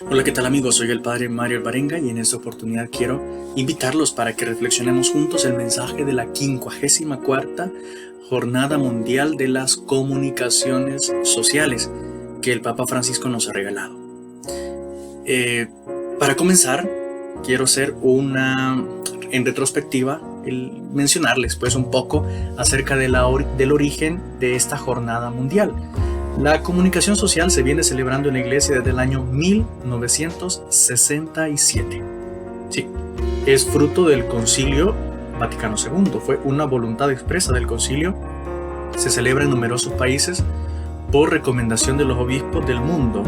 Hola, ¿qué tal amigos? Soy el Padre Mario Alvarenga y en esta oportunidad quiero invitarlos para que reflexionemos juntos el mensaje de la 54ª Jornada Mundial de las Comunicaciones Sociales que el Papa Francisco nos ha regalado. Para comenzar, quiero hacer en retrospectiva, mencionarles pues un poco acerca del origen de esta jornada mundial. La comunicación social se viene celebrando en la Iglesia desde el año 1967. Sí, es fruto del Concilio Vaticano II. Fue una voluntad expresa del Concilio. Se celebra en numerosos países por recomendación de los obispos del mundo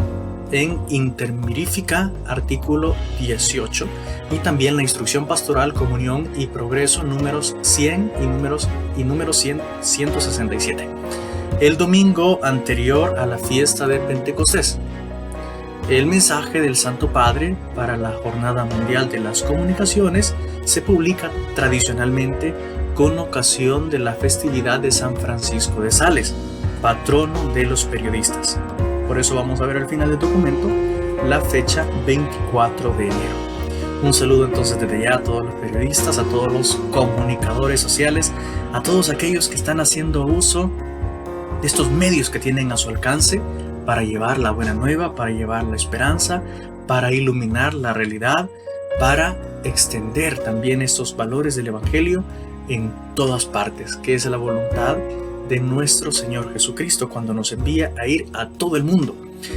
en Intermirifica, artículo 18, y también la Instrucción Pastoral, Comunión y Progreso, números 100 y número 167. El domingo anterior a la fiesta de Pentecostés. El mensaje del Santo Padre para la Jornada Mundial de las Comunicaciones se publica tradicionalmente con ocasión de la festividad de San Francisco de Sales, patrono de los periodistas. Por eso vamos a ver al final del documento la fecha 24 de enero. Un saludo entonces desde ya a todos los periodistas, a todos los comunicadores sociales, a todos aquellos que están haciendo uso de estos medios que tienen a su alcance para llevar la buena nueva, para llevar la esperanza, para iluminar la realidad, para extender también estos valores del Evangelio en todas partes, que es la voluntad de nuestro Señor Jesucristo cuando nos envía a ir a todo el mundo.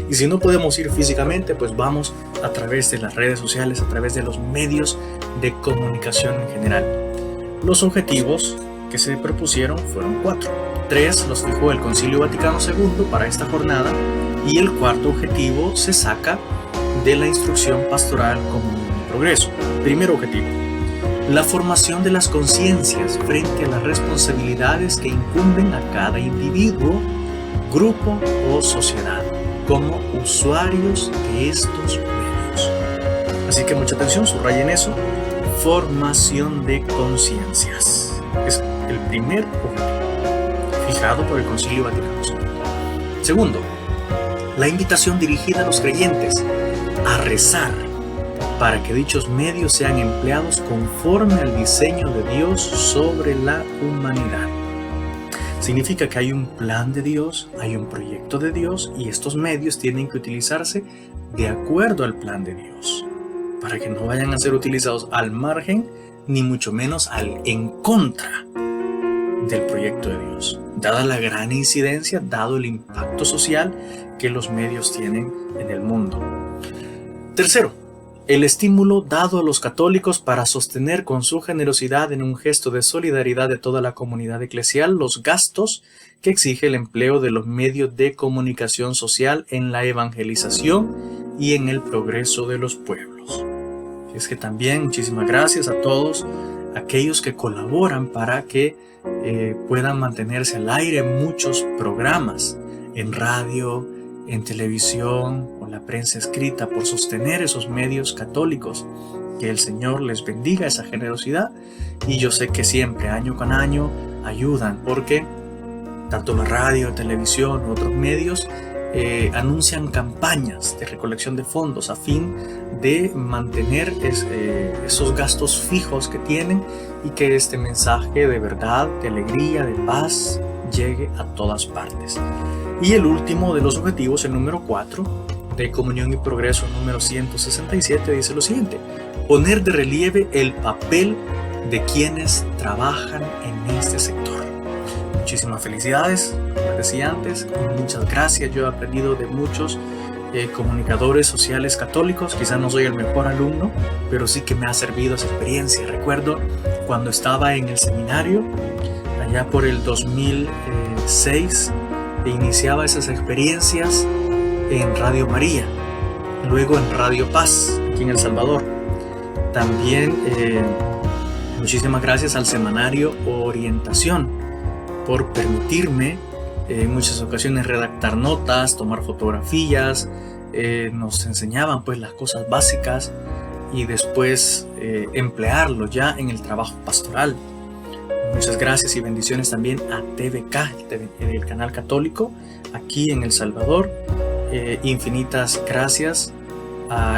Y si no podemos ir físicamente, pues vamos a través de las redes sociales, a través de los medios de comunicación en general. Los objetivos que se propusieron fueron 4. 3 los fijó el Concilio Vaticano II para esta jornada y el cuarto objetivo se saca de la Instrucción Pastoral, Comunión y Progreso. Primer objetivo: la formación de las conciencias frente a las responsabilidades que incumben a cada individuo, grupo o sociedad como usuarios de estos medios. Así que mucha atención, subrayen eso. Formación de conciencias es el primer objetivo fijado por el Concilio Vaticano II. Segundo, la invitación dirigida a los creyentes a rezar para que dichos medios sean empleados conforme al diseño de Dios sobre la humanidad. Significa que hay un plan de Dios, hay un proyecto de Dios y estos medios tienen que utilizarse de acuerdo al plan de Dios, para que no vayan a ser utilizados al margen ni mucho menos en contra del proyecto de Dios, dada la gran incidencia, dado el impacto social que los medios tienen en el mundo. Tercero, el estímulo dado a los católicos para sostener con su generosidad en un gesto de solidaridad de toda la comunidad eclesial los gastos que exige el empleo de los medios de comunicación social en la evangelización y en el progreso de los pueblos. Es que también muchísimas gracias a todos aquellos que colaboran para que puedan mantenerse al aire muchos programas en radio, en televisión o la prensa escrita por sostener esos medios católicos. Que el Señor les bendiga esa generosidad y yo sé que siempre, año con año, ayudan porque tanto la radio, televisión u otros medios anuncian campañas de recolección de fondos a fin de mantener esos gastos fijos que tienen y que este mensaje de verdad, de alegría, de paz llegue a todas partes. Y el último de los objetivos, el número 4 de Comunión y Progreso, número 167, dice lo siguiente: poner de relieve el papel de quienes trabajan en este sector. Muchísimas felicidades, como decía antes, y muchas gracias. Yo he aprendido de muchos comunicadores sociales católicos. Quizás no soy el mejor alumno, pero sí que me ha servido esa experiencia. Recuerdo cuando estaba en el seminario, allá por el 2006, iniciaba esas experiencias en Radio María, luego en Radio Paz, aquí en El Salvador. También muchísimas gracias al semanario Orientación por permitirme en muchas ocasiones redactar notas, tomar fotografías. Nos enseñaban pues las cosas básicas y después emplearlo ya en el trabajo pastoral. Muchas gracias y bendiciones también a TVK, el canal católico aquí en El Salvador. Infinitas gracias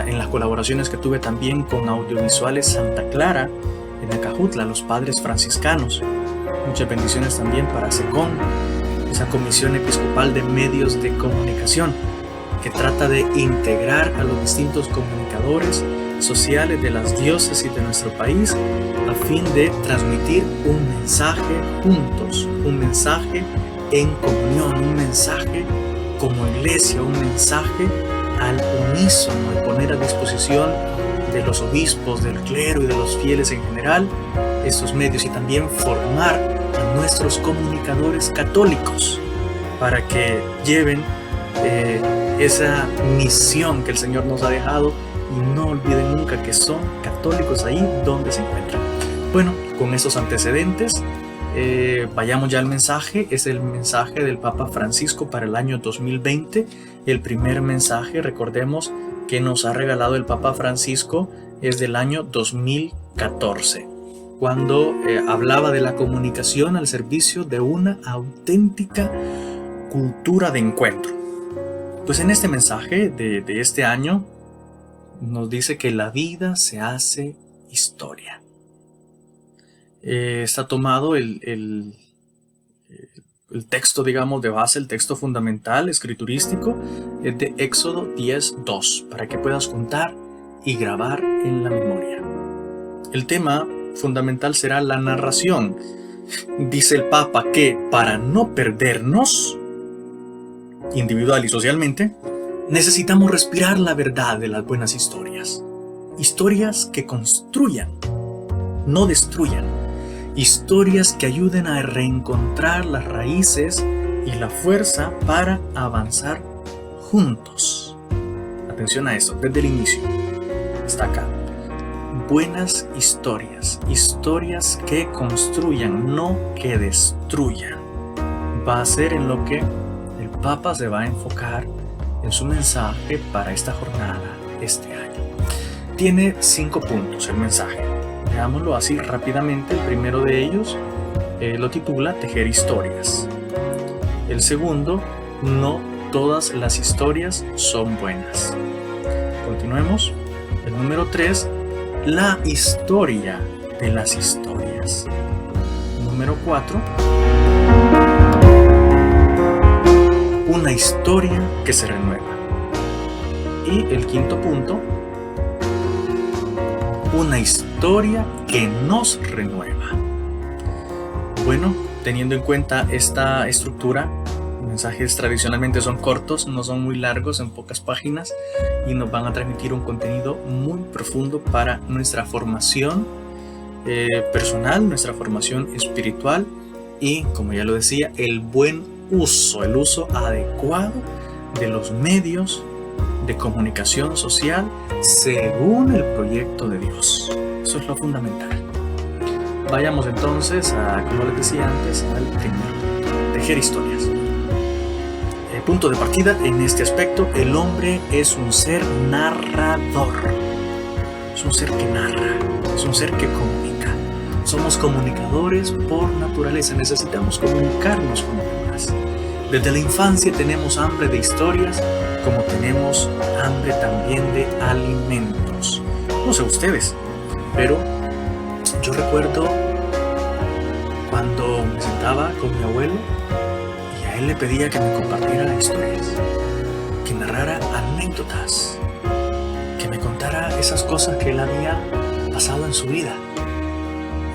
en las colaboraciones que tuve también con Audiovisuales Santa Clara en Acajutla, los padres franciscanos. Muchas bendiciones también para SECOM, esa Comisión Episcopal de Medios de Comunicación, que trata de integrar a los distintos comunicadores sociales de las diócesis de nuestro país a fin de transmitir un mensaje juntos, un mensaje en comunión, un mensaje como iglesia, un mensaje al unísono y poner a disposición de los obispos, del clero y de los fieles en general estos medios, y también formar a nuestros comunicadores católicos para que lleven esa misión que el Señor nos ha dejado, y no olviden nunca que son católicos ahí donde se encuentran. Bueno, con esos antecedentes, vayamos ya al mensaje. Es el mensaje del Papa Francisco para el año 2020. El primer mensaje, recordemos, que nos ha regalado el Papa Francisco es del año 2014, cuando hablaba de la comunicación al servicio de una auténtica cultura de encuentro. Pues en este mensaje de este año nos dice que la vida se hace historia. Está tomado el texto, digamos, de base, el texto fundamental, escriturístico, es de Éxodo 10:2, para que puedas contar y grabar en la memoria. El tema fundamental será la narración. Dice el Papa que para no perdernos, individual y socialmente, necesitamos respirar la verdad de las buenas historias. Historias que construyan, no destruyan. Historias que ayuden a reencontrar las raíces y la fuerza para avanzar juntos. Atención a eso, desde el inicio. Está acá. Buenas historias. Historias que construyan, no que destruyan. Va a ser en lo que el Papa se va a enfocar en su mensaje para esta jornada, este año. Tiene 5 puntos el mensaje. Veámoslo así rápidamente. El primero de ellos lo titula Tejer historias. El segundo, no todas las historias son buenas. Continuemos. El número 3, la historia de las historias. Número 4, una historia que se renueva. Y el quinto punto, una historia que nos renueva. Bueno, teniendo en cuenta esta estructura, los mensajes tradicionalmente son cortos, no son muy largos, en pocas páginas, y nos van a transmitir un contenido muy profundo para nuestra formación personal, nuestra formación espiritual y, como ya lo decía, el buen uso, el uso adecuado de los medios de comunicación social según el proyecto de Dios. Eso es lo fundamental. Vayamos entonces a, como les decía antes, al primero, tejer historias. El punto de partida en este aspecto, el hombre es un ser narrador. Es un ser que narra, es un ser que comunica. Somos comunicadores por naturaleza, necesitamos comunicarnos con los demás. Desde la infancia tenemos hambre de historias, como tenemos hambre también de alimentos. No sé ustedes, pero yo recuerdo cuando me sentaba con mi abuelo y a él le pedía que me compartiera historias, que narrara anécdotas, que me contara esas cosas que él había pasado en su vida.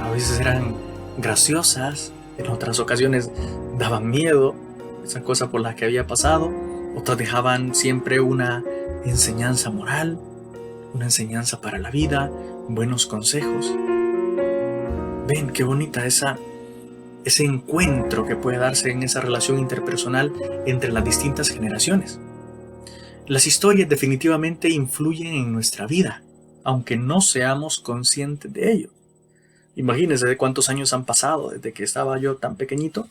A veces eran graciosas, en otras ocasiones daban miedo, esas cosas por las que había pasado. Otras dejaban siempre una enseñanza moral, una enseñanza para la vida, buenos consejos. Ven qué bonita ese encuentro que puede darse en esa relación interpersonal entre las distintas generaciones. Las historias definitivamente influyen en nuestra vida, aunque no seamos conscientes de ello. Imagínense de cuántos años han pasado desde que estaba yo tan pequeñito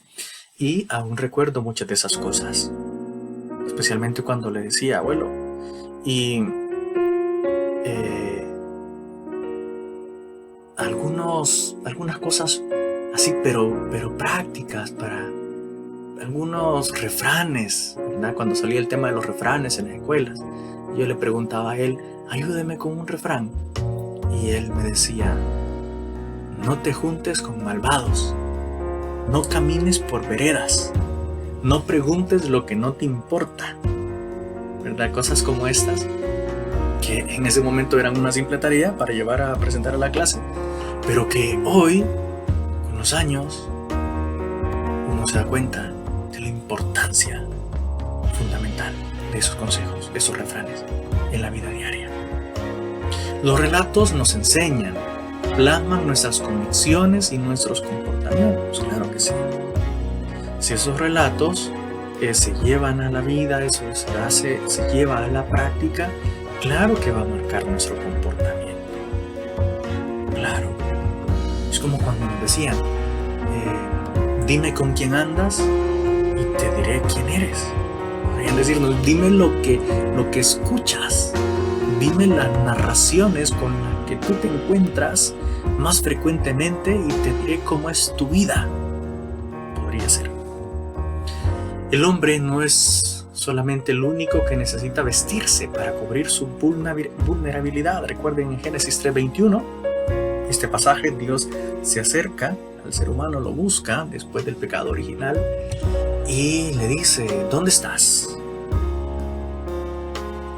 y aún recuerdo muchas de esas cosas. Especialmente cuando le decía, abuelo, y algunas cosas así, pero prácticas, para algunos refranes, ¿verdad? Cuando salía el tema de los refranes en las escuelas, yo le preguntaba a él, ayúdeme con un refrán. Y él me decía, no te juntes con malvados, no camines por veredas, no preguntes lo que no te importa, ¿verdad? Cosas como estas, que en ese momento eran una simple tarea para llevar a presentar a la clase, pero que hoy, con los años, uno se da cuenta de la importancia fundamental de esos consejos, de esos refranes en la vida diaria. Los relatos nos enseñan, plasman nuestras convicciones y nuestros comportamientos, claro que sí. Si esos relatos se llevan a la vida, eso se lleva a la práctica, claro que va a marcar nuestro comportamiento. Claro. Es como cuando nos decían, dime con quién andas y te diré quién eres. Podrían decirnos, dime lo que escuchas. Dime las narraciones con las que tú te encuentras más frecuentemente y te diré cómo es tu vida. Podría ser. El hombre no es solamente el único que necesita vestirse para cubrir su vulnerabilidad. Recuerden en Génesis 3:21, este pasaje, Dios se acerca al ser humano, lo busca después del pecado original y le dice, ¿dónde estás?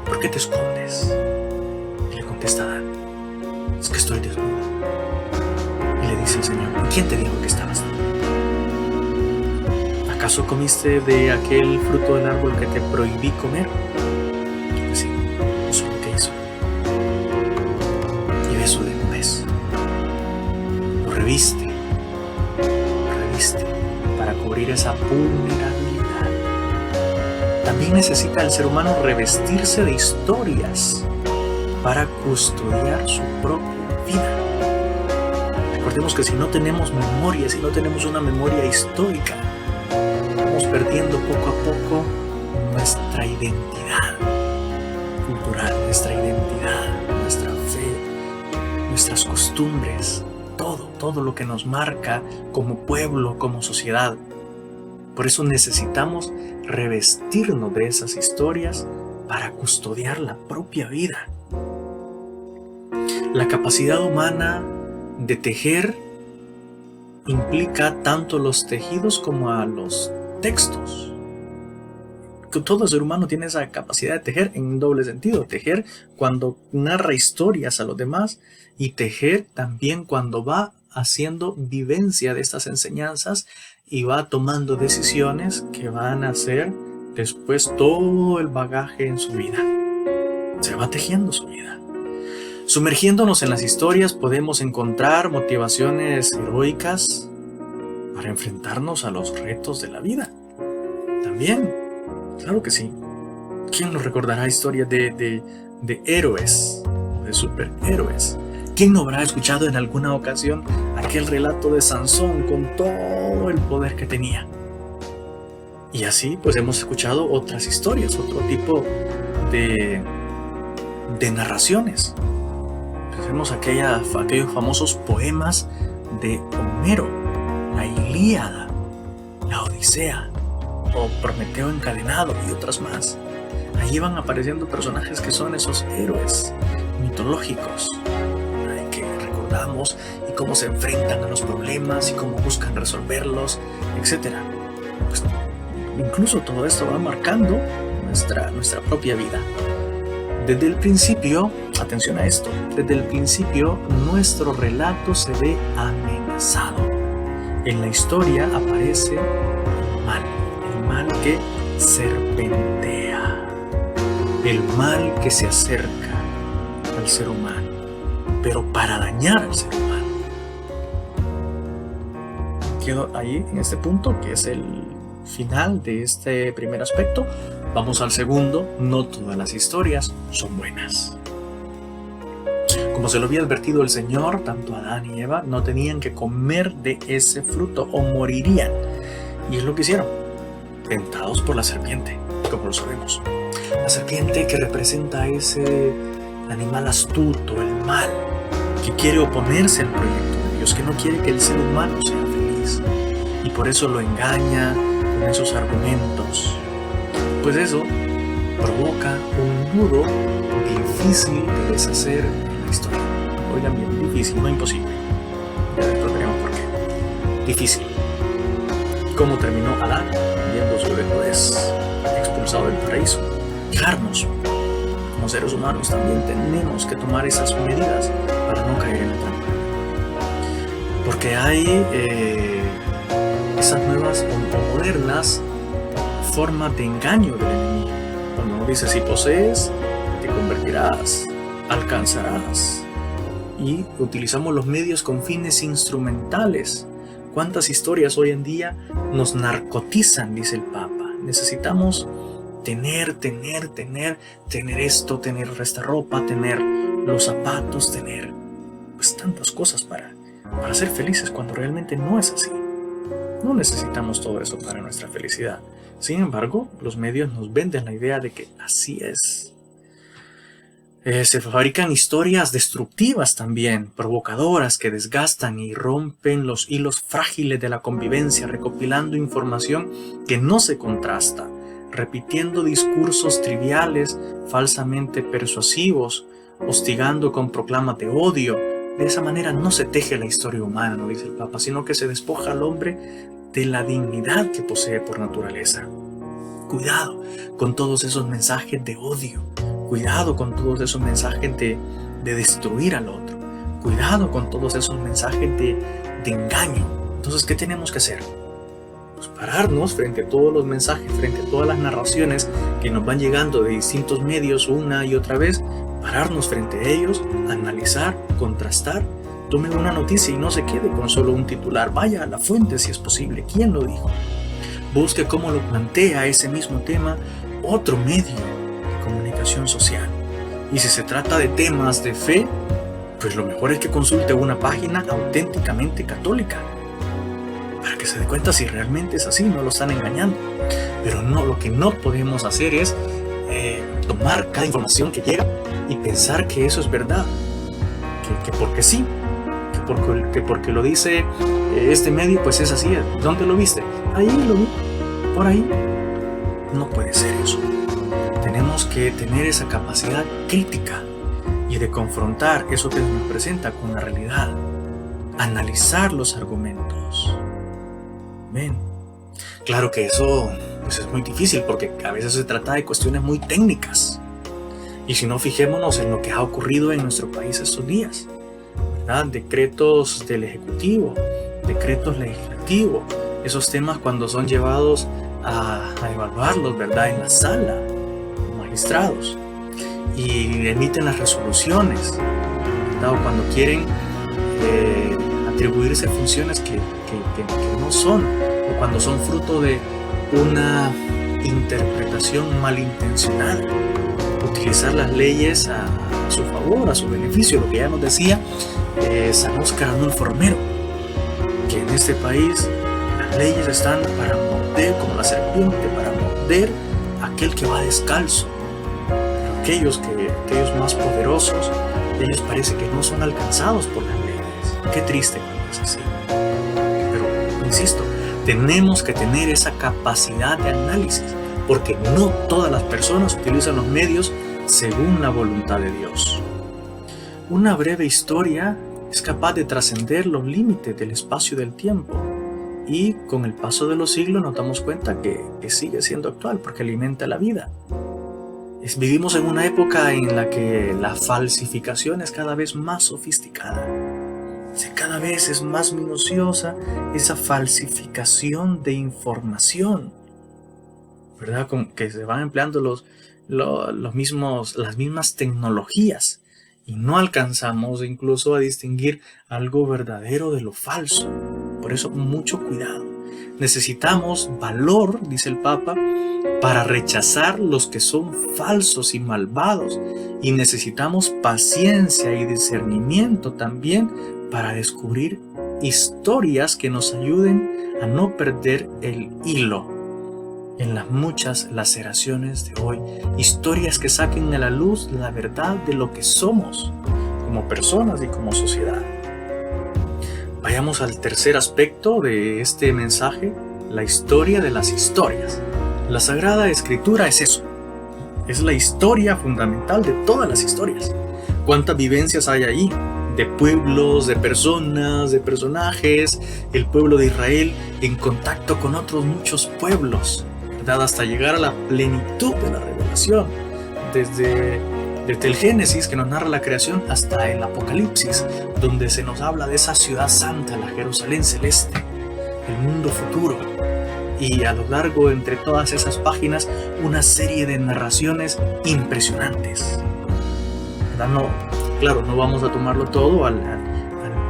¿Por qué te escondes? Y le contesta Adán, es que estoy desnudo. Y le dice el Señor, ¿quién te dijo que estabas desnudo? ¿Acaso comiste de aquel fruto del árbol que te prohibí comer? Pues sí, eso es lo que hizo. Y beso de desnudez. Lo reviste para cubrir esa vulnerabilidad. También necesita el ser humano revestirse de historias para custodiar su propia vida. Recordemos que si no tenemos memoria, si no tenemos una memoria histórica, vamos perdiendo poco a poco nuestra identidad cultural, nuestra identidad, nuestra fe, nuestras costumbres, todo lo que nos marca como pueblo, como sociedad. Por eso necesitamos revestirnos de esas historias para custodiar la propia vida. La capacidad humana de tejer implica tanto los tejidos como a los textos. Todo ser humano tiene esa capacidad de tejer en un doble sentido. Tejer cuando narra historias a los demás y tejer también cuando va haciendo vivencia de estas enseñanzas y va tomando decisiones que van a hacer después todo el bagaje en su vida. Se va tejiendo su vida. Sumergiéndonos en las historias podemos encontrar motivaciones heroicas para enfrentarnos a los retos de la vida. También, claro que sí. ¿Quién nos recordará historias de héroes, de superhéroes? ¿Quién no habrá escuchado en alguna ocasión aquel relato de Sansón con todo el poder que tenía? Y así pues hemos escuchado otras historias, otro tipo de narraciones. Tenemos aquellos famosos poemas de Homero, la Ilíada, la Odisea o Prometeo encadenado y otras más. Allí van apareciendo personajes que son esos héroes mitológicos que recordamos y cómo se enfrentan a los problemas y cómo buscan resolverlos, etc. Pues, incluso todo esto va marcando nuestra propia vida. Desde el principio, atención a esto, desde el principio nuestro relato se ve amenazado. En la historia aparece el mal que serpentea, el mal que se acerca al ser humano, pero para dañar al ser humano. Quedo ahí en este punto, que es el final de este primer aspecto. Vamos al segundo. No todas las historias son buenas. Como se lo había advertido el Señor, tanto Adán y Eva no tenían que comer de ese fruto o morirían. Y es lo que hicieron, tentados por la serpiente, como lo sabemos. La serpiente que representa a ese animal astuto, el mal, que quiere oponerse al proyecto de Dios, que no quiere que el ser humano sea feliz. Y por eso lo engaña con esos argumentos. Pues eso provoca un nudo difícil de deshacer la historia. Oigan bien, difícil, no imposible. Ya después veremos por qué. Difícil. ¿Cómo terminó Adán viendo su desnudez, expulsado del paraíso? Fijarnos. Como seres humanos también tenemos que tomar esas medidas para no caer en la trampa. Porque hay esas nuevas o modernas formas de engaño del enemigo. Cuando uno dice, si posees, te convertirás, alcanzarás. Y utilizamos los medios con fines instrumentales. ¿Cuántas historias hoy en día nos narcotizan? Dice el Papa. Necesitamos tener esto, tener esta ropa, tener los zapatos, tener pues tantas cosas para ser felices, cuando realmente no es así. No necesitamos todo eso para nuestra felicidad. Sin embargo, los medios nos venden la idea de que así es. Se fabrican historias destructivas también, provocadoras, que desgastan y rompen los hilos frágiles de la convivencia, recopilando información que no se contrasta, repitiendo discursos triviales, falsamente persuasivos, hostigando con proclamas de odio. De esa manera no se teje la historia humana, no dice el Papa, sino que se despoja al hombre de la dignidad que posee por naturaleza. Cuidado con todos esos mensajes de odio. Cuidado con todos esos mensajes de destruir al otro. Cuidado con todos esos mensajes de engaño. Entonces, ¿qué tenemos que hacer? Pues pararnos frente a todos los mensajes, frente a todas las narraciones que nos van llegando de distintos medios una y otra vez. Pararnos frente a ellos, analizar, contrastar. Tome una noticia y no se quede con solo un titular. Vaya a la fuente si es posible. ¿Quién lo dijo? Busque cómo lo plantea ese mismo tema otro medio de comunicación social. Y si se trata de temas de fe, pues lo mejor es que consulte una página auténticamente católica, para que se dé cuenta si realmente es así, no lo están engañando. Pero no, lo que no podemos hacer es tomar cada información que llega y pensar que eso es verdad, que porque sí, que porque lo dice este medio, pues es así. ¿Dónde lo viste? Ahí lo vi, por ahí. No puede ser eso. Tenemos que tener esa capacidad crítica y de confrontar eso que nos presenta con la realidad, analizar los argumentos. ¿Ven? Claro que eso pues es muy difícil, porque a veces se trata de cuestiones muy técnicas. Y si no, fijémonos en lo que ha ocurrido en nuestro país estos días, ¿verdad? Decretos del Ejecutivo, decretos legislativos, esos temas cuando son llevados a evaluarlos, ¿verdad? En la sala, los magistrados, y emiten las resoluciones, ¿verdad? O cuando quieren atribuirse funciones que no son, o cuando son fruto de una interpretación malintencionada, utilizar las leyes a su favor, a su beneficio. Lo que ya nos decía San Óscar Arnulfo Romero, que en este país las leyes están para morder como la serpiente, para morder a aquel que va descalzo. Pero aquellos más poderosos, ellos parece que no son alcanzados por las leyes. Qué triste cuando es así. Pero, insisto, tenemos que tener esa capacidad de análisis, porque no todas las personas utilizan los medios según la voluntad de Dios. Una breve historia es capaz de trascender los límites del espacio y del tiempo, y con el paso de los siglos nos damos cuenta que sigue siendo actual, porque alimenta la vida. Vivimos en una época en la que la falsificación es cada vez más sofisticada. Cada vez es más minuciosa esa falsificación de información, ¿verdad? Como que se van empleando las mismas tecnologías, y no alcanzamos incluso a distinguir algo verdadero de lo falso. Por eso, mucho cuidado. Necesitamos valor, dice el Papa, para rechazar los que son falsos y malvados, y necesitamos paciencia y discernimiento también para descubrir historias que nos ayuden a no perder el hilo en las muchas laceraciones de hoy. Historias que saquen a la luz la verdad de lo que somos como personas y como sociedad. Vayamos al tercer aspecto de este mensaje, la historia de las historias. La Sagrada Escritura es eso. Es la historia fundamental de todas las historias. ¿Cuántas vivencias hay ahí? De pueblos, de personas, de personajes, el pueblo de Israel en contacto con otros muchos pueblos, ¿verdad? Hasta llegar a la plenitud de la revelación, desde el Génesis, que nos narra la creación, hasta el Apocalipsis, donde se nos habla de esa ciudad santa, la Jerusalén celeste, el mundo futuro. Y a lo largo, entre todas esas páginas, una serie de narraciones impresionantes, ¿verdad? No vamos a tomarlo todo al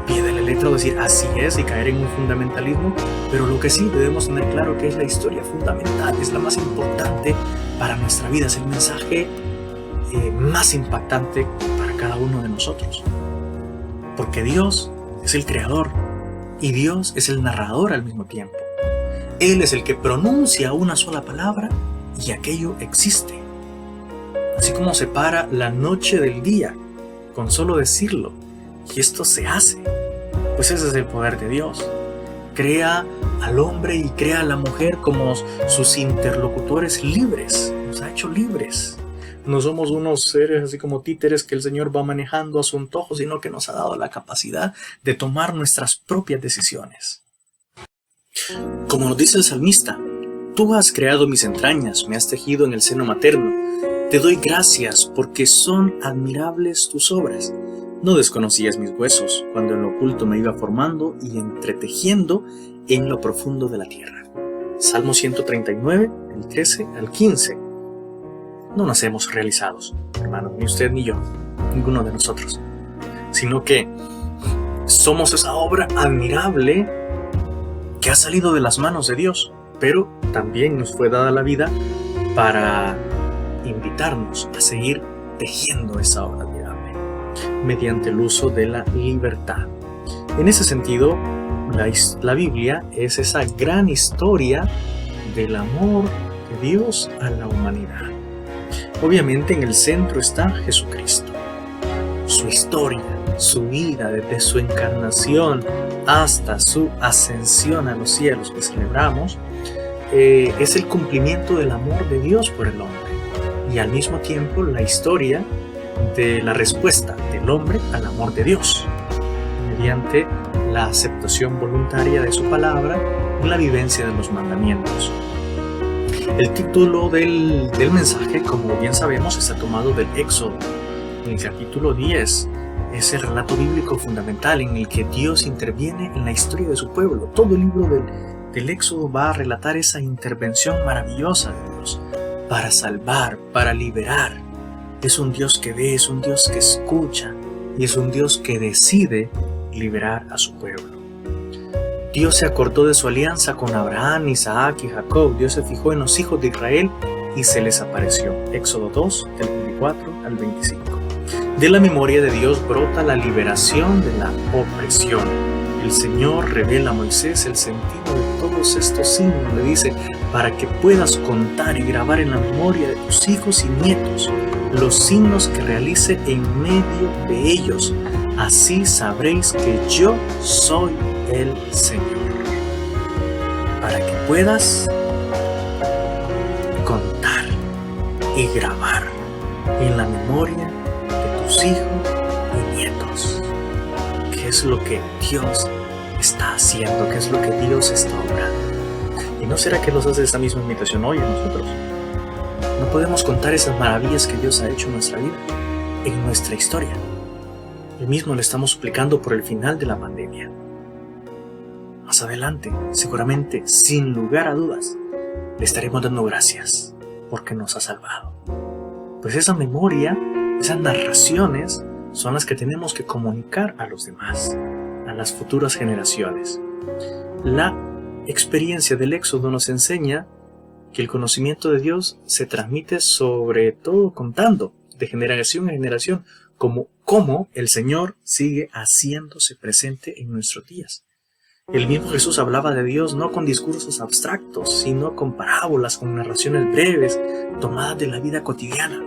pie de la letra o decir así es y caer en un fundamentalismo, pero lo que sí debemos tener claro que es la historia fundamental, es la más importante para nuestra vida, es el mensaje más impactante para cada uno de nosotros. Porque Dios es el creador y Dios es el narrador al mismo tiempo. Él es el que pronuncia una sola palabra y aquello existe. Así como separa la noche del día, con solo decirlo, y esto se hace, pues ese es el poder de Dios. Crea al hombre y crea a la mujer como sus interlocutores libres, nos ha hecho libres. No somos unos seres así como títeres que el Señor va manejando a su antojo, sino que nos ha dado la capacidad de tomar nuestras propias decisiones. Como nos dice el salmista, tú has creado mis entrañas, me has tejido en el seno materno. Te doy gracias porque son admirables tus obras. No desconocías mis huesos cuando en lo oculto me iba formando y entretejiendo en lo profundo de la tierra. Salmo 139, del 13 al 15. No nacemos realizados, hermanos, ni usted ni yo, ninguno de nosotros, sino que somos esa obra admirable que ha salido de las manos de Dios, pero también nos fue dada la vida para invitarnos a seguir tejiendo esa obra admirable mediante el uso de la libertad. En ese sentido, la Biblia es esa gran historia del amor de Dios a la humanidad. Obviamente en el centro está Jesucristo, su historia, su vida desde su encarnación hasta su ascensión a los cielos que celebramos, es el cumplimiento del amor de Dios por el hombre y al mismo tiempo la historia de la respuesta del hombre al amor de Dios mediante la aceptación voluntaria de su palabra y la vivencia de los mandamientos. El título del mensaje, como bien sabemos, está tomado del Éxodo. En el capítulo 10 es el relato bíblico fundamental en el que Dios interviene en la historia de su pueblo. Todo el libro del Éxodo va a relatar esa intervención maravillosa de Dios para salvar, para liberar. Es un Dios que ve, es un Dios que escucha y es un Dios que decide liberar a su pueblo. Dios se acordó de su alianza con Abraham, Isaac y Jacob. Dios se fijó en los hijos de Israel y se les apareció. Éxodo 2, del 24 al 25. De la memoria de Dios brota la liberación de la opresión. El Señor revela a Moisés el sentido de todos estos signos. Le dice, para que puedas contar y grabar en la memoria de tus hijos y nietos los signos que realice en medio de ellos. Así sabréis que yo soy el Señor. Para que puedas contar y grabar en la memoria de tus hijos y nietos. ¿Qué es lo que Dios está haciendo? ¿Qué es lo que Dios está obrando? ¿Y no será que nos hace esta misma invitación hoy a nosotros? ¿No podemos contar esas maravillas que Dios ha hecho en nuestra vida, en nuestra historia? El mismo le estamos suplicando por el final de la pandemia. Más adelante, seguramente, sin lugar a dudas, le estaremos dando gracias porque nos ha salvado. Pues esa memoria, esas narraciones son las que tenemos que comunicar a los demás, a las futuras generaciones. La experiencia del Éxodo nos enseña que el conocimiento de Dios se transmite sobre todo contando de generación en generación cómo el Señor sigue haciéndose presente en nuestros días. El mismo Jesús hablaba de Dios no con discursos abstractos, sino con parábolas, con narraciones breves, tomadas de la vida cotidiana.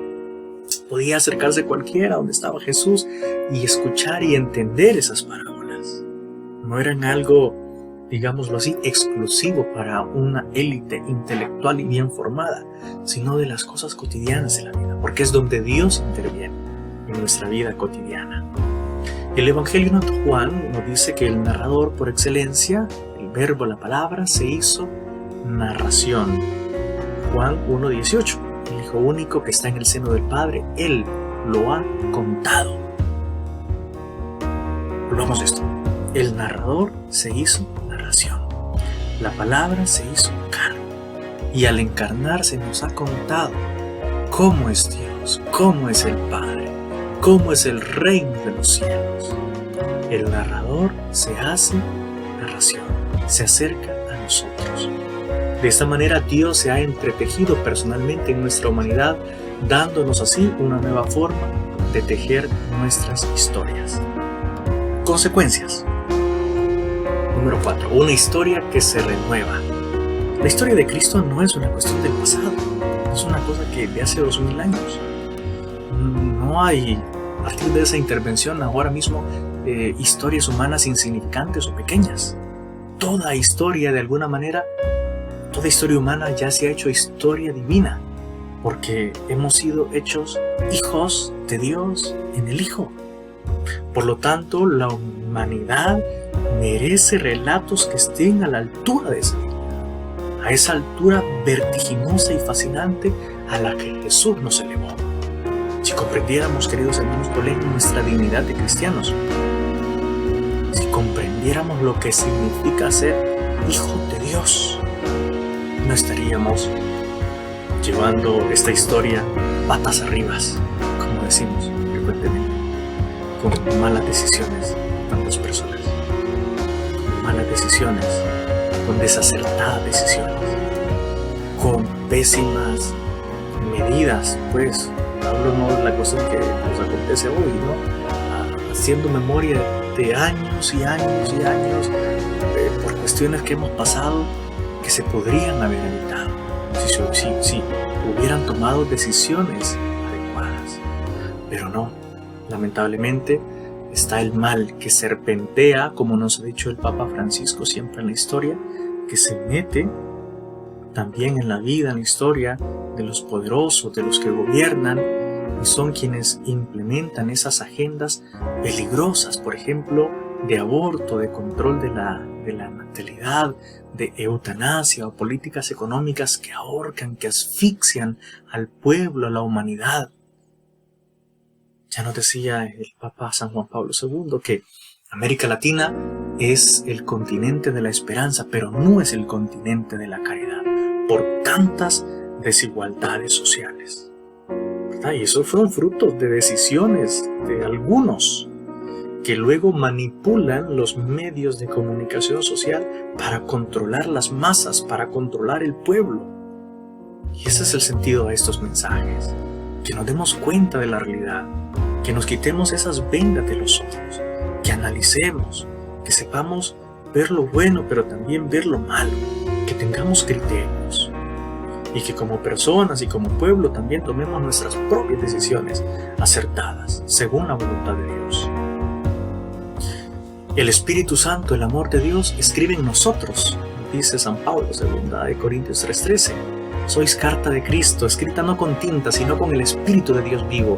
Podía acercarse cualquiera donde estaba Jesús y escuchar y entender esas parábolas. No eran algo, digámoslo así, exclusivo para una élite intelectual y bien formada, sino de las cosas cotidianas de la vida, porque es donde Dios interviene en nuestra vida cotidiana. El Evangelio de Juan nos dice que el narrador por excelencia, el verbo, la palabra, se hizo narración. Juan 1:18, el Hijo único que está en el seno del Padre, Él lo ha contado. Volvamos a esto. El narrador se hizo narración. La palabra se hizo carne. Y al encarnarse nos ha contado cómo es Dios, cómo es el Padre, cómo es el reino de los cielos. El narrador se hace narración, se acerca a nosotros. De esta manera Dios se ha entretejido personalmente en nuestra humanidad, dándonos así una nueva forma de tejer nuestras historias. Consecuencias. Número 4. Una historia que se renueva. La historia de Cristo no es una cuestión del pasado, es una cosa que de hace 2000 años. No hay, a partir de esa intervención ahora mismo, historias humanas insignificantes o pequeñas. Toda historia, de alguna manera, toda historia humana ya se ha hecho historia divina, porque hemos sido hechos hijos de Dios en el Hijo. Por lo tanto, la humanidad merece relatos que estén a la altura de esa vida, a esa altura vertiginosa y fascinante a la que Jesús nos elevó. Si comprendiéramos, queridos hermanos colegas, nuestra dignidad de cristianos, si comprendiéramos lo que significa ser hijos de Dios, no estaríamos llevando esta historia patas arriba, como decimos frecuentemente, con malas decisiones de tantas personas, con malas decisiones, con desacertadas decisiones, con pésimas medidas, pues hablo no de la cosa que nos acontece hoy, ¿no? Haciendo memoria de años y años y años por cuestiones que hemos pasado que se podrían haber evitado si hubieran tomado decisiones adecuadas, pero no, lamentablemente está el mal que serpentea, como nos ha dicho el Papa Francisco siempre en la historia, que se mete también en la vida, en la historia de los poderosos, de los que gobiernan, y son quienes implementan esas agendas peligrosas, por ejemplo, de aborto, de control de la natalidad, de eutanasia o políticas económicas que ahorcan, que asfixian al pueblo, a la humanidad. Ya nos decía el Papa San Juan Pablo II que América Latina es el continente de la esperanza, pero no es el continente de la caridad, por tantas desigualdades sociales. ¿Verdad? Y esos fueron frutos de decisiones de algunos que luego manipulan los medios de comunicación social para controlar las masas, para controlar el pueblo. Y ese es el sentido de estos mensajes, que nos demos cuenta de la realidad, que nos quitemos esas vendas de los ojos, que analicemos, que sepamos ver lo bueno pero también ver lo malo, que tengamos criterios y que como personas y como pueblo también tomemos nuestras propias decisiones acertadas según la voluntad de Dios. El Espíritu Santo, el amor de Dios, escribe en nosotros, dice San Pablo, 2 Corintios 3:13. Sois carta de Cristo, escrita no con tinta, sino con el Espíritu de Dios vivo,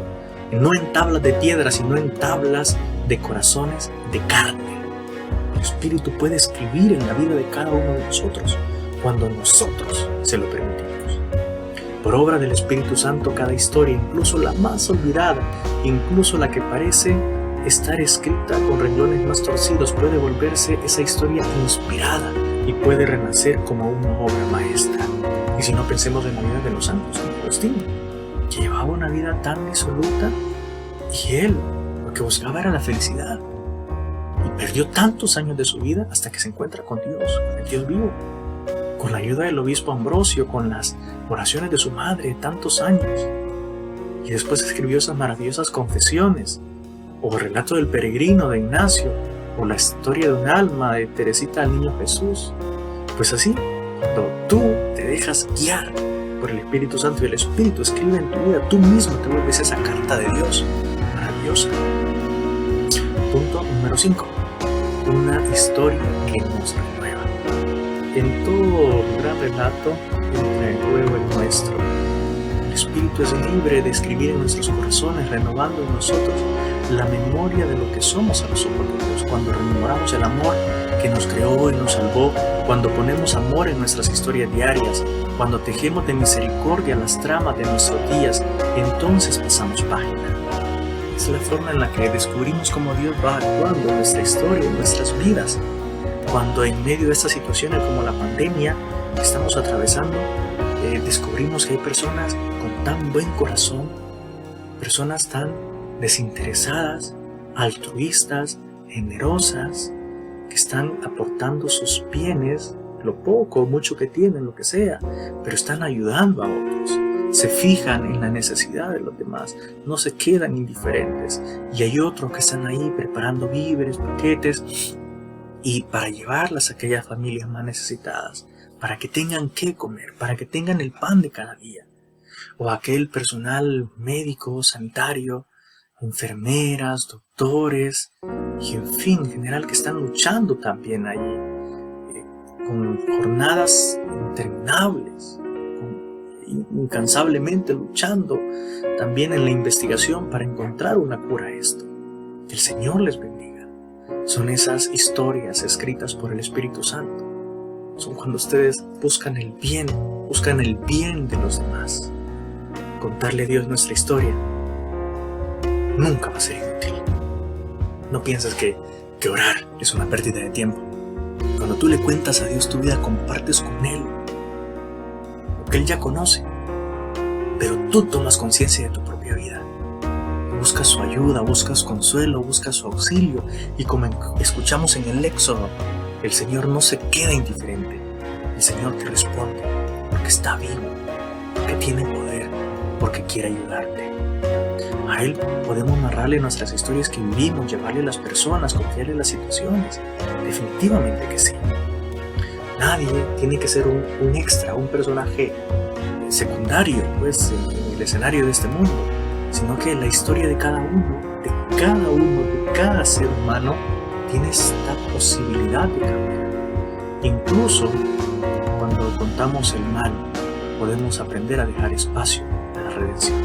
no en tablas de piedra, sino en tablas de corazones de carne. El Espíritu puede escribir en la vida de cada uno de nosotros cuando nosotros se lo permitimos. Por obra del Espíritu Santo, cada historia, incluso la más olvidada, incluso la que parece estar escrita con renglones más torcidos, puede volverse esa historia inspirada y puede renacer como una obra maestra. Y si no, pensemos en la vida de los santos, San Agustín, que llevaba una vida tan disoluta y él lo que buscaba era la felicidad. Y perdió tantos años de su vida hasta que se encuentra con Dios, con el Dios vivo, con la ayuda del obispo Ambrosio, con las oraciones de su madre de tantos años. Y después escribió esas maravillosas confesiones, o el relato del peregrino de Ignacio, o la historia de un alma de Teresita del Niño Jesús. Pues así, cuando tú te dejas guiar por el Espíritu Santo y el Espíritu escribe en tu vida, tú mismo te vuelves esa carta de Dios maravillosa. Punto número 5. Una historia que nos renueva. En todo gran relato, entre el nuevo y el nuestro, Espíritu es libre de escribir en nuestros corazones, renovando en nosotros la memoria de lo que somos a los ojos de Dios. Cuando rememoramos el amor que nos creó y nos salvó, cuando ponemos amor en nuestras historias diarias, cuando tejemos de misericordia las tramas de nuestros días, entonces pasamos página. Es la forma en la que descubrimos cómo Dios va actuando en nuestra historia, en nuestras vidas. Cuando en medio de estas situaciones como la pandemia que estamos atravesando, descubrimos que hay personas con tan buen corazón, personas tan desinteresadas, altruistas, generosas, que están aportando sus bienes, lo poco o mucho que tienen, lo que sea, pero están ayudando a otros. Se fijan en la necesidad de los demás, no se quedan indiferentes. Y hay otros que están ahí preparando víveres, paquetes, y para llevarlas a aquellas familias más necesitadas, para que tengan qué comer, para que tengan el pan de cada día. O aquel personal médico, sanitario, enfermeras, doctores, y en fin, en general, que están luchando también allí, con jornadas interminables, incansablemente luchando también en la investigación para encontrar una cura a esto. Que el Señor les bendiga. Son esas historias escritas por el Espíritu Santo. Son cuando ustedes buscan el bien de los demás. Contarle a Dios nuestra historia nunca va a ser inútil. No pienses que orar es una pérdida de tiempo. Cuando tú le cuentas a Dios tu vida, compartes con Él lo que Él ya conoce, pero tú tomas conciencia de tu propia vida. Buscas su ayuda, buscas consuelo, buscas su auxilio, y como escuchamos en el Éxodo, el Señor no se queda indiferente. El Señor te responde porque está vivo, porque tiene poder, porque quiere ayudarte. A Él podemos narrarle nuestras historias que vivimos, llevarle a las personas, confiarle las situaciones. Definitivamente que sí. Nadie tiene que ser un extra, un personaje secundario, pues, en el escenario de este mundo, sino que la historia de cada uno, de cada ser humano, tiene esta posibilidad de cambiar. Incluso cuando contamos el mal, podemos aprender a dejar espacio a la redención.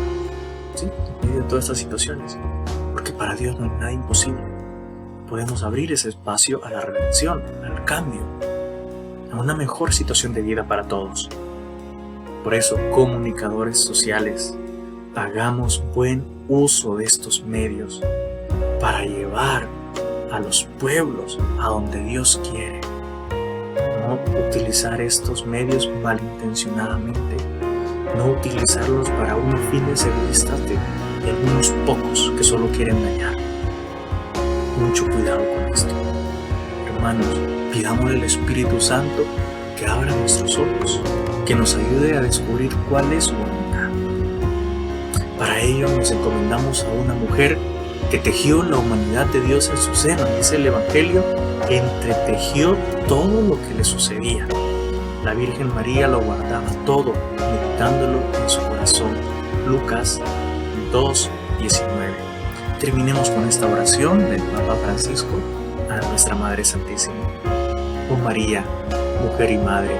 ¿Sí? En medio de todas estas situaciones, porque para Dios no hay nada imposible. Podemos abrir ese espacio a la redención, al cambio, a una mejor situación de vida para todos. Por eso, comunicadores sociales, hagamos buen uso de estos medios para llevar a los pueblos a donde Dios quiere. No utilizar estos medios malintencionadamente, no utilizarlos para unos fines egoístas de algunos pocos que solo quieren dañar. Mucho cuidado con esto. Hermanos, pidámosle al Espíritu Santo que abra nuestros ojos, que nos ayude a descubrir cuál es su voluntad. Para ello nos encomendamos a una mujer que tejió la humanidad de Dios en su seno. Dice el Evangelio, entretejió todo lo que le sucedía. La Virgen María lo guardaba todo, meditándolo en su corazón. Lucas 2:19. Terminemos con esta oración del Papa Francisco a nuestra Madre Santísima. Oh María, mujer y madre,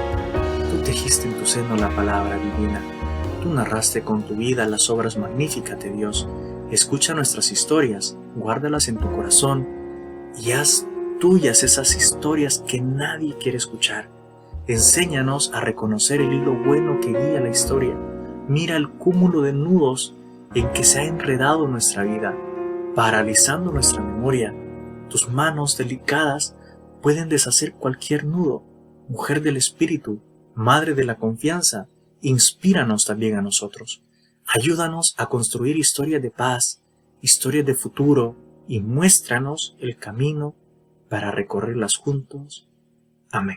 tú tejiste en tu seno la palabra divina. Tú narraste con tu vida las obras magníficas de Dios. Escucha nuestras historias, guárdalas en tu corazón y haz tuyas esas historias que nadie quiere escuchar. Enséñanos a reconocer el hilo bueno que guía la historia. Mira el cúmulo de nudos en que se ha enredado nuestra vida, paralizando nuestra memoria. Tus manos delicadas pueden deshacer cualquier nudo. Mujer del Espíritu, Madre de la confianza, inspíranos también a nosotros. Ayúdanos a construir historias de paz, historias de futuro, y muéstranos el camino para recorrerlas juntos. Amén.